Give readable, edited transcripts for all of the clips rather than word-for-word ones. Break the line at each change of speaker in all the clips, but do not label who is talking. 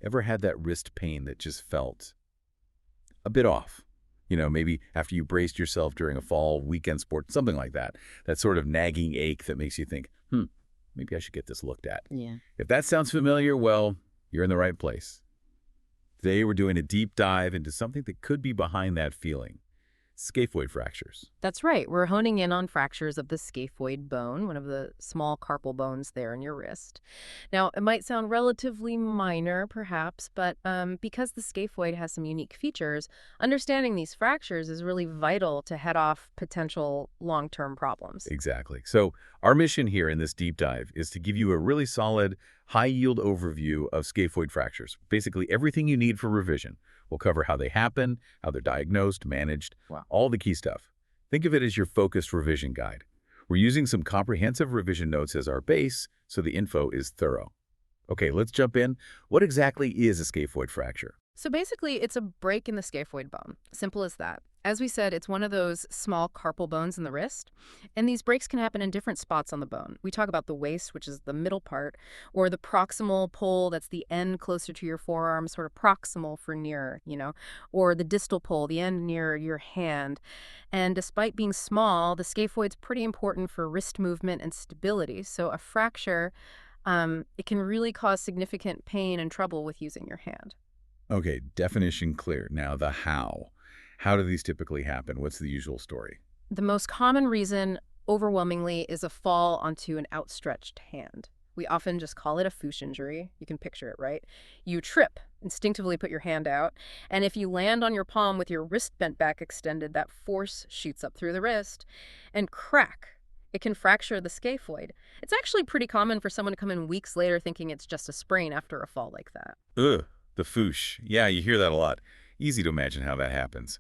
Ever had that wrist pain that just felt a bit off? Maybe after you braced yourself during a fall weekend sport, something like that. That sort of nagging ache that makes you think, maybe I should get this looked at.
Yeah.
If that sounds familiar, well, you're in the right place. Today, we're doing a deep dive into something that could be behind that feeling. Scaphoid fractures.
That's right. We're honing in on fractures of the scaphoid bone, one of the small carpal bones there in your wrist. Now, it might sound relatively minor, perhaps, but because the scaphoid has some unique features, understanding these fractures is really vital to head off potential long-term problems.
Exactly. So our mission here in this deep dive is to give you a really solid, high-yield overview of scaphoid fractures. Basically, everything you need for revision. We'll cover how they happen, how they're diagnosed, managed, all the key stuff. Think of it as your focused revision guide. We're using some comprehensive revision notes as our base, so the info is thorough. Okay, let's jump in. What exactly is a scaphoid fracture?
So basically, it's a break in the scaphoid bone. Simple as that. As we said, it's one of those small carpal bones in the wrist, and these breaks can happen in different spots on the bone. We talk about the waist, which is the middle part, or the proximal pole, that's the end closer to your forearm, sort of proximal for near, or the distal pole, the end near your hand. And despite being small, the scaphoid's pretty important for wrist movement and stability. So a fracture, it can really cause significant pain and trouble with using your hand.
Okay, definition clear. Now the how. How do these typically happen? What's the usual story?
The most common reason, overwhelmingly, is a fall onto an outstretched hand. We often just call it a FOOSH injury. You can picture it, right? You trip, instinctively put your hand out, and if you land on your palm with your wrist bent back extended, that force shoots up through the wrist and crack. It can fracture the scaphoid. It's actually pretty common for someone to come in weeks later thinking it's just a sprain after a fall like that.
Ugh, the FOOSH. Yeah, you hear that a lot. Easy to imagine how that happens.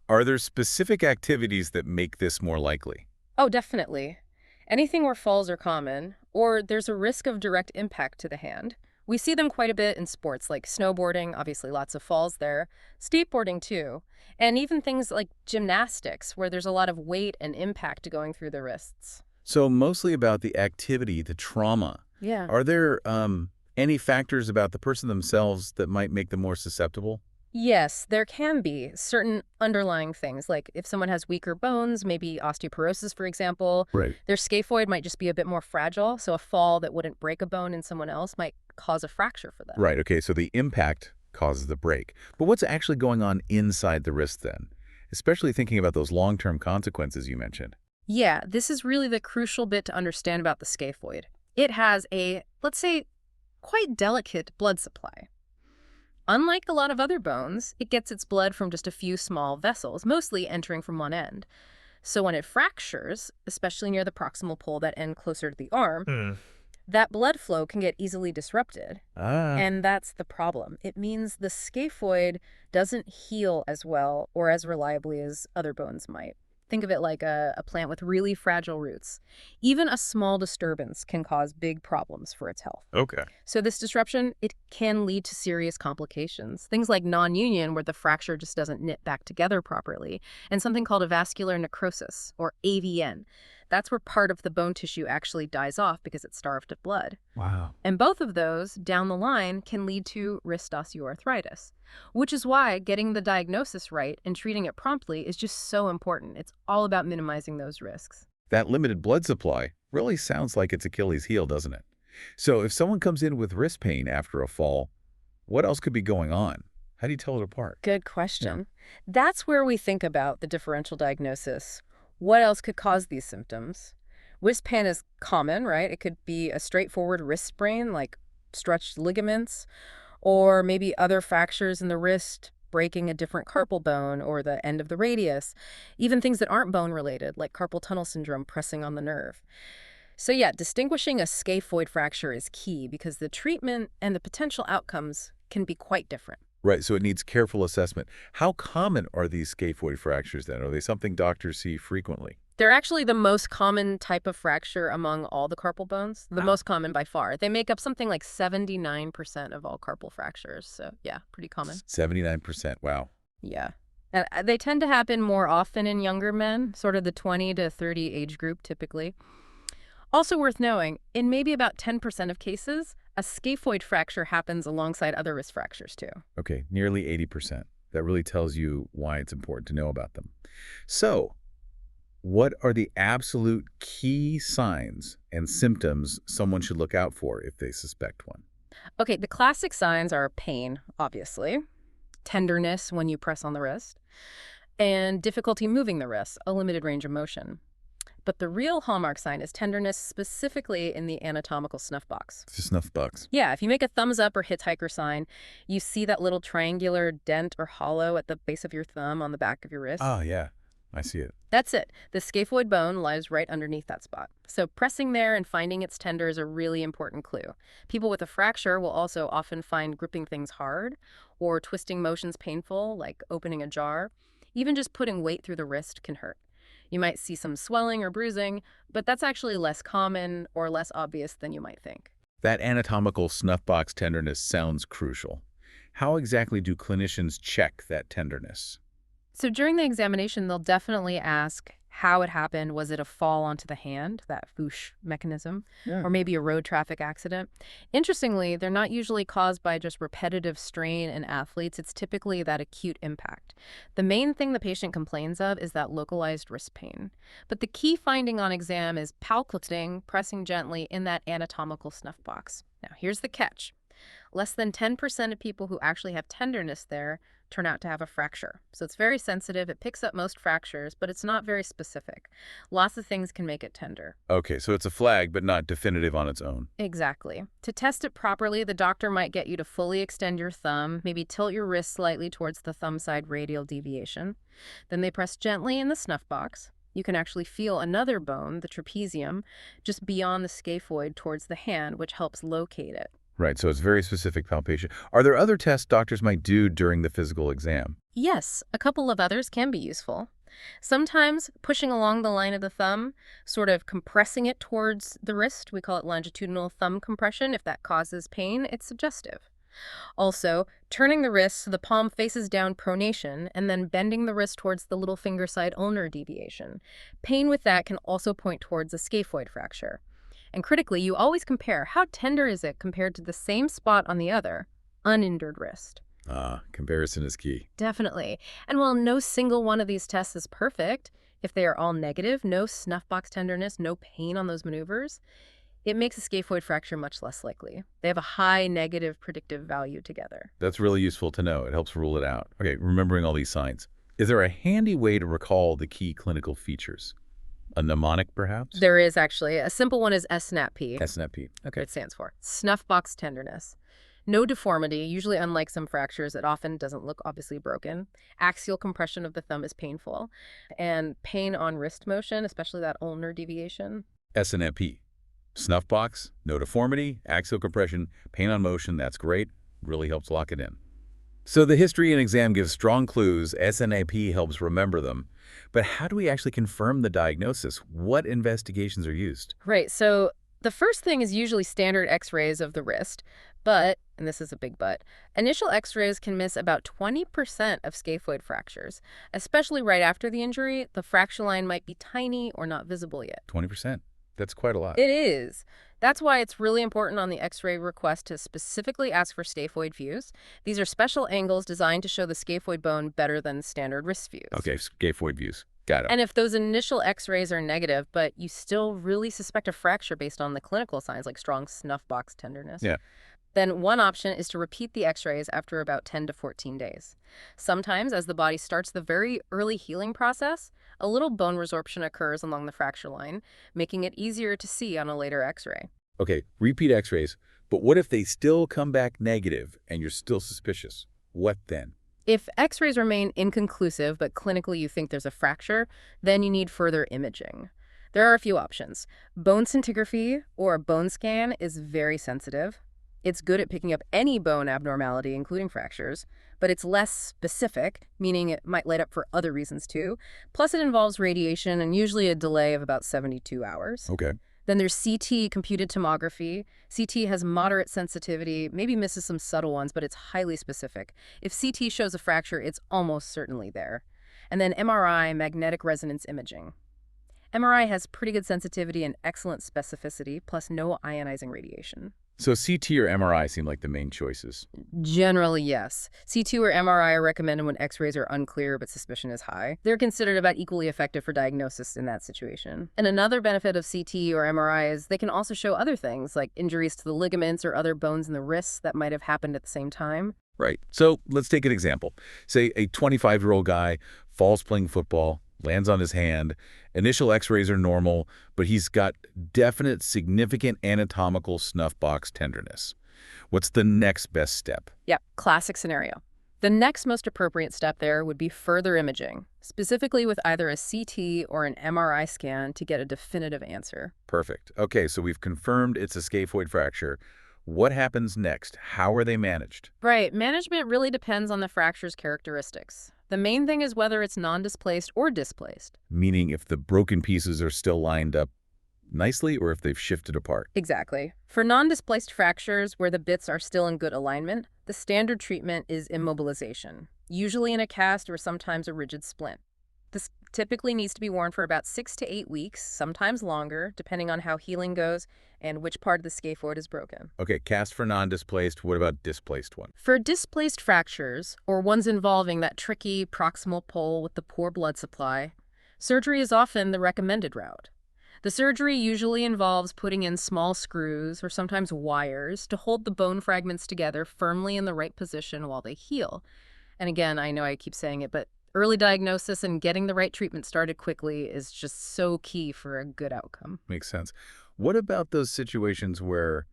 Are there specific activities that make this more likely?
Oh, definitely. Anything where falls are common, or there's a risk of direct impact to the hand. We see them quite a bit in sports like snowboarding, obviously lots of falls there, skateboarding too, and even things like gymnastics where there's a lot of weight and impact going through the wrists.
So mostly about the activity, the trauma.
Yeah.
Are there any factors about the person themselves that might make them more susceptible?
Yes, there can be certain underlying things, like if someone has weaker bones, maybe osteoporosis, for example,
Right.
their scaphoid might just be a bit more fragile, so a fall that wouldn't break a bone in someone else might cause a fracture for them.
Right, okay, so the impact causes the break. But what's actually going on inside the wrist then? Especially thinking about those long-term consequences you mentioned.
Yeah, this is really the crucial bit to understand about the scaphoid. It has a, let's say, quite delicate blood supply. Unlike a lot of other bones, it gets its blood from just a few small vessels, mostly entering from one end. So when it fractures, especially near the proximal pole, that end closer to the arm, that blood flow can get easily disrupted. And that's the problem. It means the scaphoid doesn't heal as well or as reliably as other bones might. Think of it like a plant with really fragile roots. Even a small disturbance can cause big problems for its health.
Okay.
So this disruption, it can lead to serious complications. Things like non-union, where the fracture just doesn't knit back together properly, and something called a vascular necrosis, or AVN. That's where part of the bone tissue actually dies off because it's starved of blood.
Wow.
And both of those, down the line, can lead to wrist osteoarthritis, which is why getting the diagnosis right and treating it promptly is just so important. It's all about minimizing those risks.
That limited blood supply really sounds like it's Achilles' heel, doesn't it? So if someone comes in with wrist pain after a fall, what else could be going on? How do you tell it apart?
Good question. That's where we think about the differential diagnosis. What else could cause these symptoms? Wrist pain is common, right? It could be a straightforward wrist sprain, like stretched ligaments, or maybe other fractures in the wrist, breaking a different carpal bone or the end of the radius, even things that aren't bone-related, like carpal tunnel syndrome pressing on the nerve. So yeah, distinguishing a scaphoid fracture is key because the treatment and the potential outcomes can be quite different.
Right, so it needs careful assessment. How common are these scaphoid fractures then? Are they something doctors see frequently?
They're actually the most common type of fracture among all the carpal bones, the most common by far. They make up something like 79% of all carpal fractures. So yeah, pretty common.
79%, wow.
Yeah. And they tend to happen more often in younger men, sort of the 20 to 30 age group typically. Also worth knowing, in maybe about 10% of cases, A scaphoid fracture happens alongside other wrist fractures too.
Okay, nearly 80%. That really tells you why it's important to know about them. So, what are the absolute key signs and symptoms someone should look out for if they suspect one?
Okay, the classic signs are pain, obviously, tenderness when you press on the wrist, and difficulty moving the wrist, a limited range of motion. But the real hallmark sign is tenderness specifically in the anatomical snuff box.
It's a snuff box.
Yeah, if you make a thumbs up or hitchhiker sign, you see that little triangular dent or hollow at the base of your thumb on the back of your wrist.
Oh, yeah. I see it.
That's it. The scaphoid bone lies right underneath that spot. So pressing there and finding it's tender is a really important clue. People with a fracture will also often find gripping things hard or twisting motions painful, like opening a jar. Even just putting weight through the wrist can hurt. You might see some swelling or bruising, but that's actually less common or less obvious than you might think.
That anatomical snuff box tenderness sounds crucial. How exactly do clinicians check that tenderness?
So during the examination, they'll definitely ask how it happened. Was it a fall onto the hand, that FOOSH mechanism,
Yeah.
or maybe a road traffic accident? Interestingly, they're not usually caused by just repetitive strain in athletes. It's typically that acute impact. The main thing the patient complains of is that localized wrist pain. But the key finding on exam is palpating, pressing gently in that anatomical snuff box. Now, here's the catch. Less than 10% of people who actually have tenderness there turn out to have a fracture. So it's very sensitive. It picks up most fractures, but it's not very specific. Lots of things can make it tender.
Okay, so it's a flag, but not definitive on its own.
Exactly. To test it properly, the doctor might get you to fully extend your thumb, maybe tilt your wrist slightly towards the thumb side radial deviation. Then they press gently in the snuff box. You can actually feel another bone, the trapezium, just beyond the scaphoid towards the hand, which helps locate it.
Right, so it's very specific palpation. Are there other tests doctors might do during the physical exam?
Yes, a couple of others can be useful. Sometimes pushing along the line of the thumb, sort of compressing it towards the wrist, we call it longitudinal thumb compression. If that causes pain, it's suggestive. Also, turning the wrist so the palm faces down pronation and then bending the wrist towards the little finger side ulnar deviation. Pain with that can also point towards a scaphoid fracture. And critically, you always compare how tender is it compared to the same spot on the other, uninjured wrist.
Comparison is key.
Definitely. And while no single one of these tests is perfect, if they are all negative, no snuff box tenderness, no pain on those maneuvers, it makes a scaphoid fracture much less likely. They have a high negative predictive value together.
That's really useful to know. It helps rule it out. Okay, remembering all these signs. Is there a handy way to recall the key clinical features? A mnemonic, perhaps?
There is actually. A simple one is SNAP-P.
SNAP-P. Okay.
It stands for snuff box tenderness. No deformity, usually unlike some fractures, it often doesn't look obviously broken. Axial compression of the thumb is painful. And pain on wrist motion, especially that ulnar deviation.
SNAP. Snuff box, no deformity, axial compression, pain on motion, that's great. Really helps lock it in. So the history and exam gives strong clues. SNAP helps remember them. But how do we actually confirm the diagnosis? What investigations are used?
Right, so the first thing is usually standard x-rays of the wrist, but, and this is a big but, initial x-rays can miss about 20% of scaphoid fractures. Especially right after the injury, the fracture line might be tiny or not visible yet.
20%. That's quite a lot.
It is. That's why it's really important on the x-ray request to specifically ask for scaphoid views. These are special angles designed to show the scaphoid bone better than standard wrist views.
Okay, scaphoid views. Got it.
And if those initial x-rays are negative, but you still really suspect a fracture based on the clinical signs like strong snuff box tenderness, then one option is to repeat the x-rays after about 10 to 14 days. Sometimes, as the body starts the very early healing process, a little bone resorption occurs along the fracture line, making it easier to see on a later x-ray.
Okay, repeat x-rays, but what if they still come back negative and you're still suspicious? What then?
If x-rays remain inconclusive, but clinically you think there's a fracture, then you need further imaging. There are a few options. Bone scintigraphy or a bone scan is very sensitive. It's good at picking up any bone abnormality, including fractures, but it's less specific, meaning it might light up for other reasons too. Plus it involves radiation and usually a delay of about 72 hours.
Okay.
Then there's CT, computed tomography. CT has moderate sensitivity, maybe misses some subtle ones, but it's highly specific. If CT shows a fracture, it's almost certainly there. And then MRI, magnetic resonance imaging. MRI has pretty good sensitivity and excellent specificity, plus no ionizing radiation.
So CT or MRI seem like the main choices.
Generally, yes. C2 or MRI are recommended when x-rays are unclear but suspicion is high. They're considered about equally effective for diagnosis in that situation. And another benefit of CT or MRI is they can also show other things, like injuries to the ligaments or other bones in the wrists that might have happened at the same time.
Right. So let's take an example. Say a 25-year-old guy falls playing football, lands on his hand. Initial x-rays are normal, but he's got definite significant anatomical snuff box tenderness. What's the next best step?
Yep, classic scenario. The next most appropriate step there would be further imaging, specifically with either a CT or an MRI scan to get a definitive answer.
Perfect. Okay, so we've confirmed it's a scaphoid fracture. What happens next? How are they managed?
Right, management really depends on the fracture's characteristics. The main thing is whether it's non-displaced or displaced.
Meaning if the broken pieces are still lined up nicely or if they've shifted apart.
Exactly. For non-displaced fractures where the bits are still in good alignment, the standard treatment is immobilization, usually in a cast or sometimes a rigid splint. This typically needs to be worn for about 6 to 8 weeks, sometimes longer, depending on how healing goes and which part of the scaphoid is broken.
Okay, cast for non-displaced. What about displaced one?
For displaced fractures, or ones involving that tricky proximal pole with the poor blood supply, surgery is often the recommended route. The surgery usually involves putting in small screws or sometimes wires to hold the bone fragments together firmly in the right position while they heal. And again, I know I keep saying it, but early diagnosis and getting the right treatment started quickly is just so key for a good outcome.
Makes sense. What about those situations where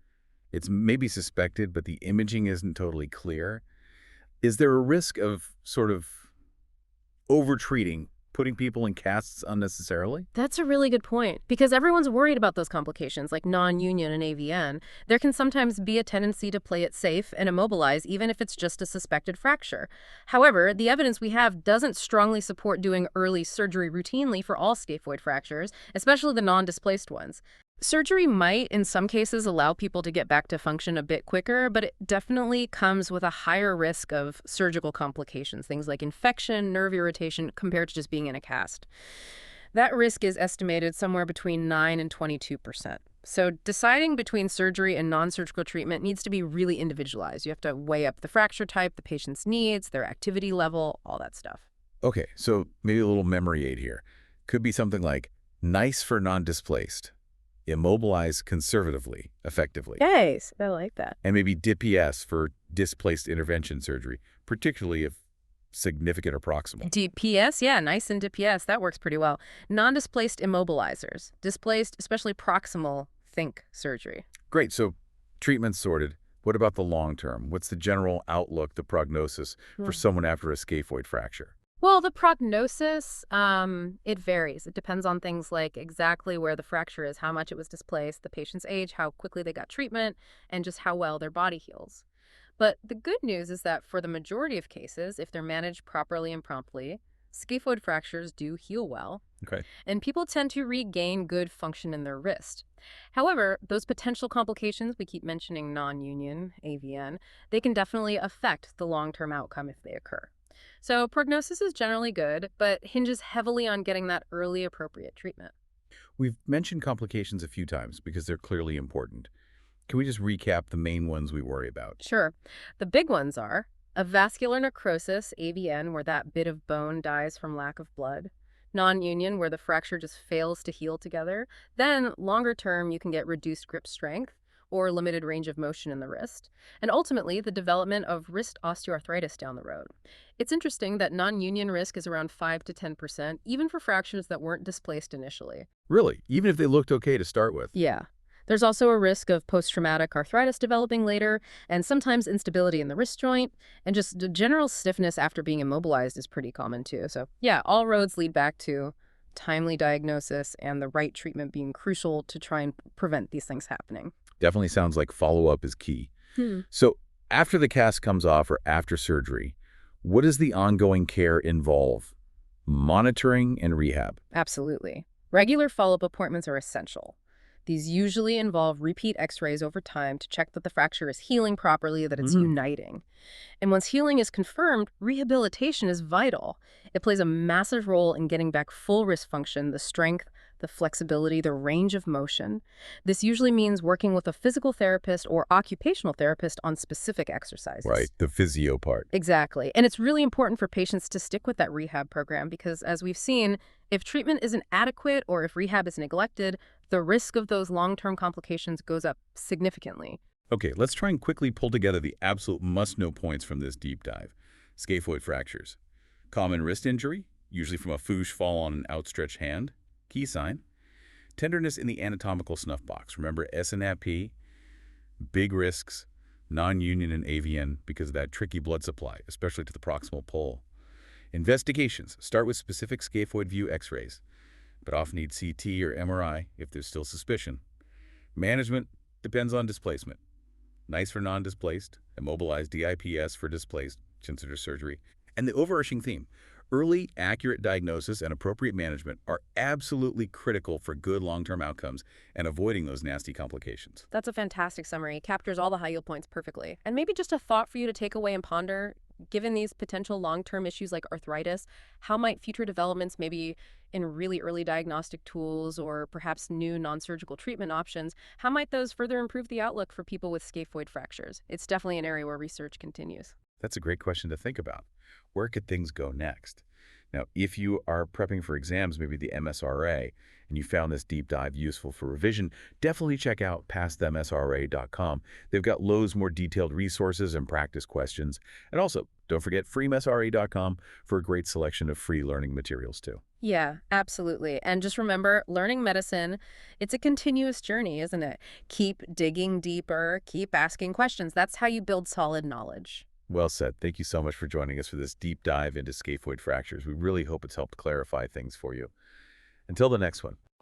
it's maybe suspected, but the imaging isn't totally clear? Is there a risk of sort of over-treating, putting people in casts unnecessarily?
That's a really good point, because everyone's worried about those complications like non-union and AVN. There can sometimes be a tendency to play it safe and immobilize even if it's just a suspected fracture. However, the evidence we have doesn't strongly support doing early surgery routinely for all scaphoid fractures, especially the non-displaced ones. Surgery might, in some cases, allow people to get back to function a bit quicker, but it definitely comes with a higher risk of surgical complications, things like infection, nerve irritation, compared to just being in a cast. That risk is estimated somewhere between 9 and 22%. So deciding between surgery and non-surgical treatment needs to be really individualized. You have to weigh up the fracture type, the patient's needs, their activity level, all that stuff.
Okay, so maybe a little memory aid here. Could be something like nice for non-displaced, immobilize conservatively, effectively.
Yes, I like that.
And maybe DPS for displaced intervention surgery, particularly if significant or proximal.
DPS, yeah, nice and DPS. That works pretty well. Non-displaced immobilizers. Displaced, especially proximal, think surgery.
Great, so treatment sorted. What about the long term? What's the general outlook, the prognosis for someone after a scaphoid fracture?
Well, the prognosis, it varies. It depends on things like exactly where the fracture is, how much it was displaced, the patient's age, how quickly they got treatment, and just how well their body heals. But the good news is that for the majority of cases, if they're managed properly and promptly, scaphoid fractures do heal well,
Okay.
and people tend to regain good function in their wrist. However, those potential complications, we keep mentioning non-union, AVN, they can definitely affect the long-term outcome if they occur. So prognosis is generally good, but hinges heavily on getting that early appropriate treatment.
We've mentioned complications a few times because they're clearly important. Can we just recap the main ones we worry about?
Sure. The big ones are a vascular necrosis, AVN, where that bit of bone dies from lack of blood. Non-union, where the fracture just fails to heal together. Then, longer term, you can get reduced grip strength or limited range of motion in the wrist, and ultimately the development of wrist osteoarthritis down the road. It's interesting that non-union risk is around 5 to 10%, even for fractures that weren't displaced initially.
Really? Even if they looked okay to start with?
Yeah. There's also a risk of post-traumatic arthritis developing later, and sometimes instability in the wrist joint, and just general stiffness after being immobilized is pretty common too. So yeah, all roads lead back to timely diagnosis and the right treatment being crucial to try and prevent these things happening.
Definitely sounds like follow-up is key. So after the cast comes off or after surgery, what does the ongoing care involve? Monitoring and rehab.
Absolutely. Regular follow-up appointments are essential. These usually involve repeat x-rays over time to check that the fracture is healing properly, that it's uniting. And once healing is confirmed, rehabilitation is vital. It plays a massive role in getting back full wrist function, the strength, the flexibility, the range of motion. This usually means working with a physical therapist or occupational therapist on specific
Right,
exercises.
the physio part.
Exactly. And it's really important for patients to stick with that rehab program because, as we've seen, if treatment isn't adequate or if rehab is neglected, the risk of those long-term complications goes up significantly.
Okay, let's try and quickly pull together the absolute must-know points from this deep dive. Scaphoid fractures. Common wrist injury, usually from a FOOSH fall on an outstretched hand. Key sign. Tenderness in the anatomical snuff box. Remember S and AP. Big risks. Non-union and AVN because of that tricky blood supply, especially to the proximal pole. Investigations. Start with specific scaphoid view x-rays, but often need CT or MRI if there's still suspicion. Management depends on displacement. NICE for non-displaced, immobilized DIPS for displaced, consider surgery. And the overarching theme, early, accurate diagnosis and appropriate management are absolutely critical for good long-term outcomes and avoiding those nasty complications.
That's a fantastic summary. Captures all the high yield points perfectly. And maybe just a thought for you to take away and ponder, given these potential long-term issues like arthritis, how might future developments maybe in really early diagnostic tools or perhaps new non-surgical treatment options, how might those further improve the outlook for people with scaphoid fractures? It's definitely an area where research continues.
That's a great question to think about. Where could things go next? Now, if you are prepping for exams, maybe the MSRA, and you found this deep dive useful for revision, definitely check out pastthemsra.com. They've got loads more detailed resources and practice questions. And also, don't forget freemsra.com for a great selection of free learning materials too.
Yeah, absolutely. And just remember, learning medicine, it's a continuous journey, isn't it? Keep digging deeper, keep asking questions. That's how you build solid knowledge.
Well said. Thank you so much for joining us for this deep dive into scaphoid fractures. We really hope it's helped clarify things for you. Until the next one.